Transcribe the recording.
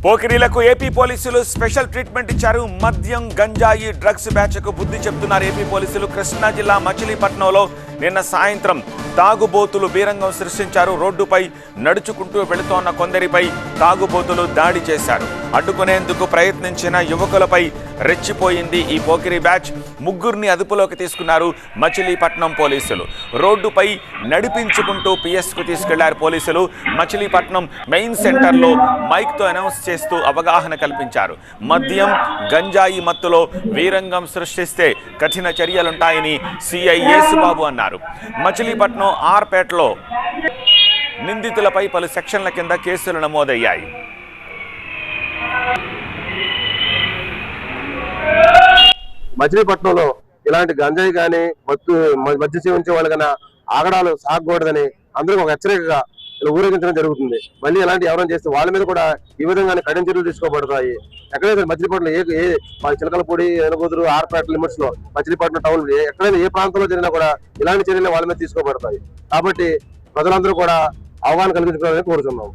పోకిరీలకు AP పోలీసులు special treatment ఇచ్చారు. మద్యం గంజాయి డ్రగ్స్ బ్యాచ్కు బుద్ధి చెప్తున్నారు ఏపీ పోలీసులు. కృష్ణా జిల్లా మచిలీపట్నంలో నిన్న సాయంత్రం తాగుబోతులు బీరంగం సృష్టించారు. రోడ్డుపై నడుచుకుంటూ వెళుతోన్న కొందరిపై తాగుబోతులు దాడి చేశారు. అడ్డుకునేందుకు ప్రయత్నించిన యువకులపై రెచ్చిపోయింది ఈ పోకిరీ బ్యాచ్. ముగ్గురిని అదుపులోకి తీసుకున్నారు మచిలీపట్నం పోలీసులు. రోడ్డుపై నడిపించుకుంటూ పిఎస్కు తీసుకెళ్లారు పోలీసులు. మచిలీపట్నం మెయిన్ సెంటర్లో మైక్తో అనౌన్స్ చేస్తూ అవగాహన కల్పించారు. మద్యం గంజాయి మత్తులో వీరంగం సృష్టిస్తే కఠిన చర్యలుంటాయని సిఐ యేసుబాబు అన్నారు. మచిలీపట్నం ఆర్పేటలో నిందితులపై పలు సెక్షన్ల కింద కేసులు నమోదయ్యాయి. మచిలీపట్నంలో ఇలాంటి గంజాయి కానీ మద్య సేవించే వాళ్ళు కానీ ఆగడాలు సాగకూడదని అందరికీ ఒక హెచ్చరికగా ఊరేగించడం జరుగుతుంది. మళ్ళీ ఇలాంటి ఎవరైనా చేస్తే వాళ్ళ మీద కూడా ఈ విధంగానే కఠిన చర్యలు తీసుకోబడతాయి. ఎక్కడైతే మచిలీపట్నంలో చిలకలపూడి, ఎనుగోదురు, ఆర్పేట లిమిట్స్ లో మచిలీపట్నం టౌన్ ఎక్కడైనా ఏ ప్రాంతంలో జరిగినా కూడా ఇలాంటి చర్యలు వాళ్ళ మీద తీసుకోబడతాయి. కాబట్టి ప్రజలందరూ కూడా అవగాహన కలిగించుకోవాలని కోరుతున్నాం.